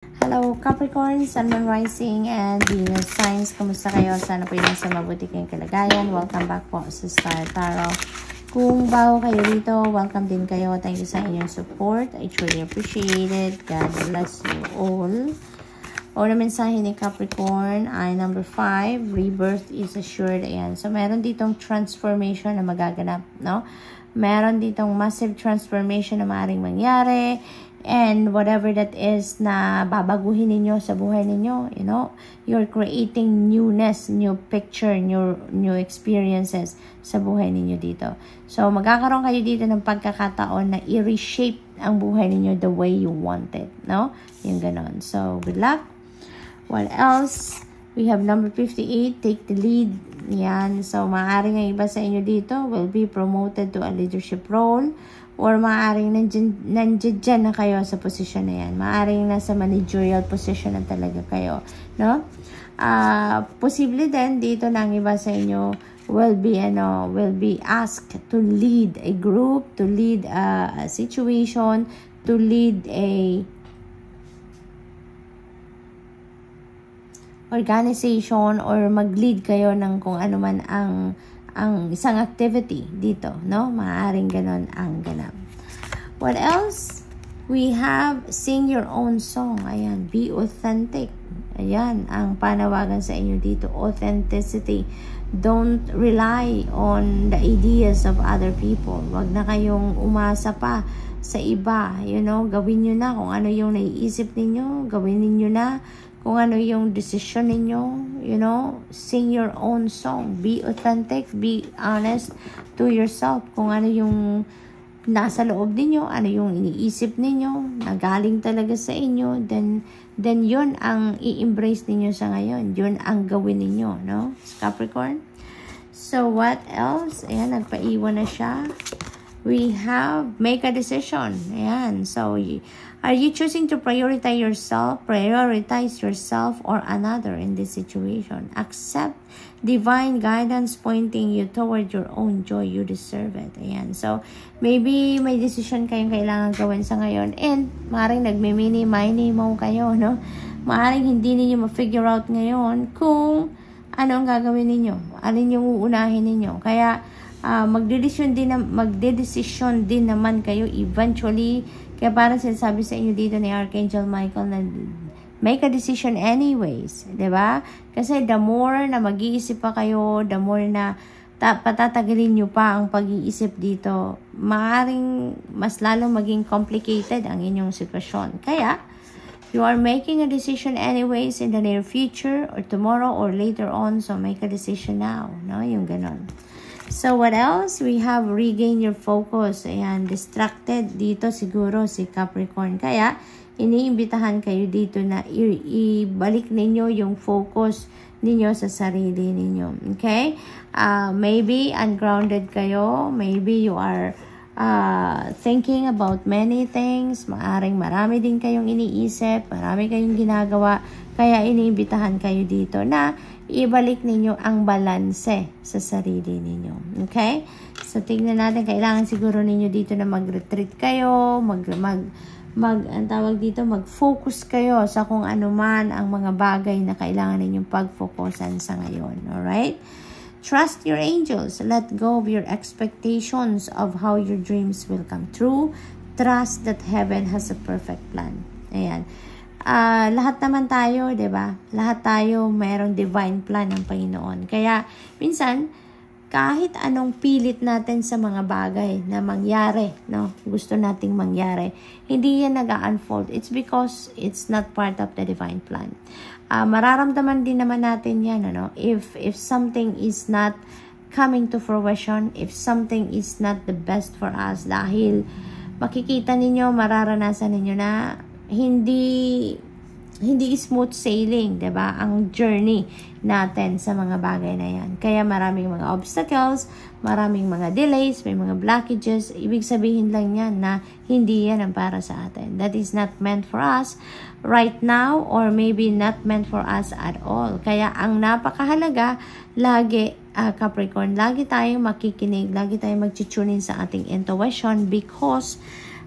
Hello Capricorn, Sun, Moon, Rising, and Venus signs. Kumusta kayo? Sana po yung sa mabuti kayong kalagayan. Welcome back po sa Star Tarot. Kung bago kayo dito, welcome din kayo. Thank you sa inyong support. I truly appreciate it. God bless you all. Una mensahe ni Capricorn ay number 5, rebirth is assured. Ayan. So, meron ditong transformation na magaganap, no? Meron ditong massive transformation na maaaring mangyari. And whatever that is na babaguhin ninyo sa buhay ninyo, you know, you're creating newness, new picture, new experiences sa buhay ninyo dito. So, magkakaroon kayo dito ng pagkakataon na i-reshape ang buhay ninyo the way you want it, no? Yung ganon. So, good luck. What else? We have number 58, take the lead. Yan. So, maaaring ang iba sa inyo dito will be promoted to a leadership role. Or maaaring nandiyan na kayo sa posisyon na yan. Maaaring nasa managerial position na talaga kayo. No? Posible din dito na ang iba sa inyo will be asked to lead a group, to lead a situation, to lead a organization, or mag-lead kayo ng kung ano man ang isang activity dito, no? Maaaring ganon ang ganap. What else? We have sing your own song. Ayan, be authentic. Ayan, ang panawagan sa inyo dito, authenticity. Don't rely on the ideas of other people. Wag na kayong umasa pa sa iba, you know? Gawin nyo na kung ano yung naiisip ninyo, gawin niyo na kung ano yung decision ninyo, you know, sing your own song. Be authentic, be honest to yourself. Kung ano yung nasa loob ninyo, ano yung iniisip ninyo, nagaling talaga sa inyo, then yun ang i-embrace ninyo sa ngayon. Yun ang gawin ninyo, no? Capricorn. So, what else? Ayan, nagpaiwan na siya. We have make a decision. Ayan, so are you choosing to prioritize yourself or another in this situation? Accept divine guidance pointing you toward your own joy. You deserve it. Ayan, so maybe may decision kayong kailangan gawin sa ngayon, and maaaring nagmimini-mini mo kayo, no? Maaaring hindi niyo ma-figure out ngayon kung ano ang gagawin ninyo, alin yung uunahin ninyo. Kaya magdedesisyon din naman kayo eventually. Kaya parang sinasabi sa inyo dito ni Archangel Michael na make a decision anyways, 'di ba? Kasi the more na mag-iisip pa kayo, the more na patatagalin nyo pa ang pag-iisip dito, maaaring mas lalong maging complicated ang inyong sitwasyon. Kaya you are making a decision anyways in the near future or tomorrow or later on, so make a decision now, no? Yung ganon. So, what else? We have regain your focus. Ayan, distracted dito siguro si Capricorn. Kaya, iniimbitahan kayo dito na ibalik ninyo yung focus ninyo sa sarili ninyo. Okay? Maybe ungrounded kayo. Maybe you are thinking about many things. Maaring marami din kayong iniisip. Marami kayong ginagawa. Kaya, iniimbitahan kayo dito na ibalik ninyo ang balanse sa sarili ninyo. Okay? So, tingnan natin. Kailangan siguro ninyo dito na mag-retreat kayo, ang tawag dito, mag-focus kayo sa kung ano man ang mga bagay na kailangan ninyong pag-focusan sa ngayon. Alright? Trust your angels. Let go of your expectations of how your dreams will come true. Trust that heaven has a perfect plan. Ayan. Lahat naman tayo, 'di ba? Lahat tayo mayroong divine plan ng Panginoon. Kaya minsan kahit anong pilit natin sa mga bagay na mangyari, no? Gusto nating mangyari, hindi yan nag-unfold. It's because it's not part of the divine plan. Mararamdaman din naman natin yan, ano? If something is not coming to fruition, if something is not the best for us, dahil makikita ninyo, mararanasan ninyo na hindi smooth sailing, 'di ba? Ang journey natin sa mga bagay na 'yan. Kaya maraming mga obstacles, maraming mga delays, may mga blockages. Ibig sabihin lang 'yan na hindi 'yan ang para sa atin. That is not meant for us right now, or maybe not meant for us at all. Kaya ang napakahalaga lagi, Capricorn, lagi tayong makikinig, lagi tayong mag-tune in sa ating intuition, because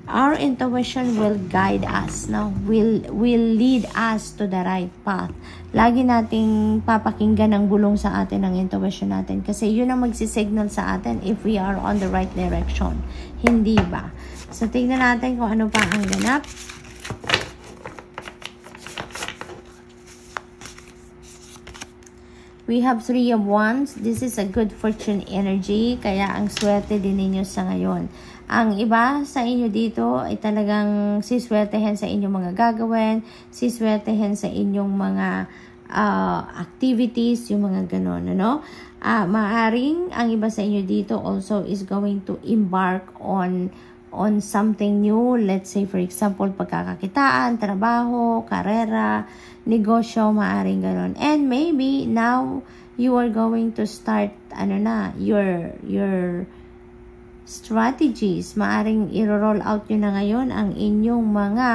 Our intuition will guide us, no? Will lead us to the right path. Lagi nating papakinggan ang bulong sa atin ng intuition natin kasi yun ang magsisignal sa atin if we are on the right direction. Hindi ba? So, tignan natin kung ano pa ang ganap. We have 3 of Wands. This is a good fortune energy. Kaya ang swerte din ninyo sa ngayon. Ang iba sa inyo dito ay talagang siswertehin sa inyong mga gagawin, siswertehin sa inyong mga activities, yung mga ganon, ano? Maaring ang iba sa inyo dito also is going to embark on something new. Let's say, for example, pagkakakitaan, trabaho, karera, negosyo, maaring ganon. And maybe now you are going to start, your strategies. Maaring i-roll out nyo na ngayon ang inyong mga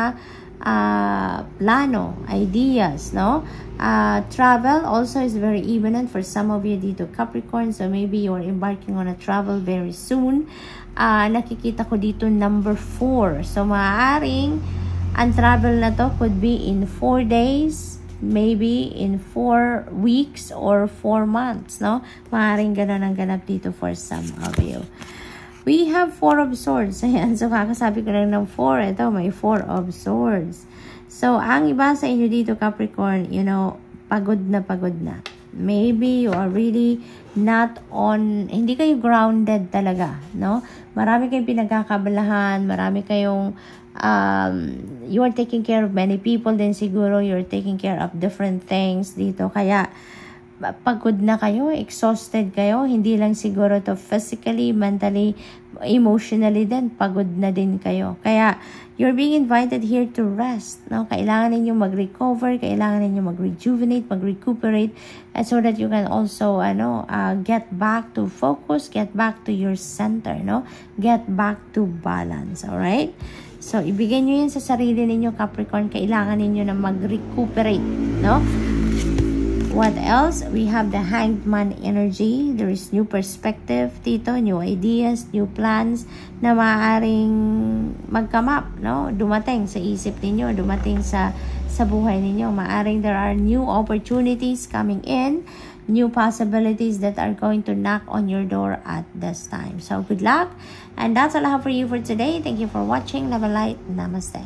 plano, ideas, no? Travel also is very imminent for some of you dito, Capricorn. So maybe you are embarking on a travel very soon. Nakikita ko dito number 4. So maaring ang travel na to could be in 4 days, maybe in 4 weeks or 4 months, no? Maaring ganun ang ganap dito for some of you. We have 4 of Swords. Ayan. So, kakasabi ko lang ng 4. Ito, may 4 of Swords. So, ang iba sa inyo dito, Capricorn, pagod na pagod na. Maybe you are really not on, hindi kayo grounded talaga, no? Marami kayong pinagkakabalahan, marami kayong, you are taking care of many people, then siguro you're taking care of different things dito. Kaya, pagod na kayo, exhausted kayo, hindi lang siguro to physically, mentally, emotionally din, pagod na din kayo. Kaya, you're being invited here to rest, no? Kailangan ninyo mag-recover, kailangan ninyo mag-rejuvenate, mag-recuperate, so that you can also, get back to focus, get back to your center, no? Get back to balance, alright? So, ibigay nyo yun sa sarili ninyo, Capricorn, kailangan ninyo na mag-recuperate, no? What else? We have the Hanged Man energy. There is new perspective dito, new ideas, new plans na maaaring mag-come-up, no? Dumating sa isip ninyo, dumating sa buhay ninyo. Maaaring there are new opportunities coming in, new possibilities that are going to knock on your door at this time. So, good luck. And that's all I have for you for today. Thank you for watching. Love and light. Namaste.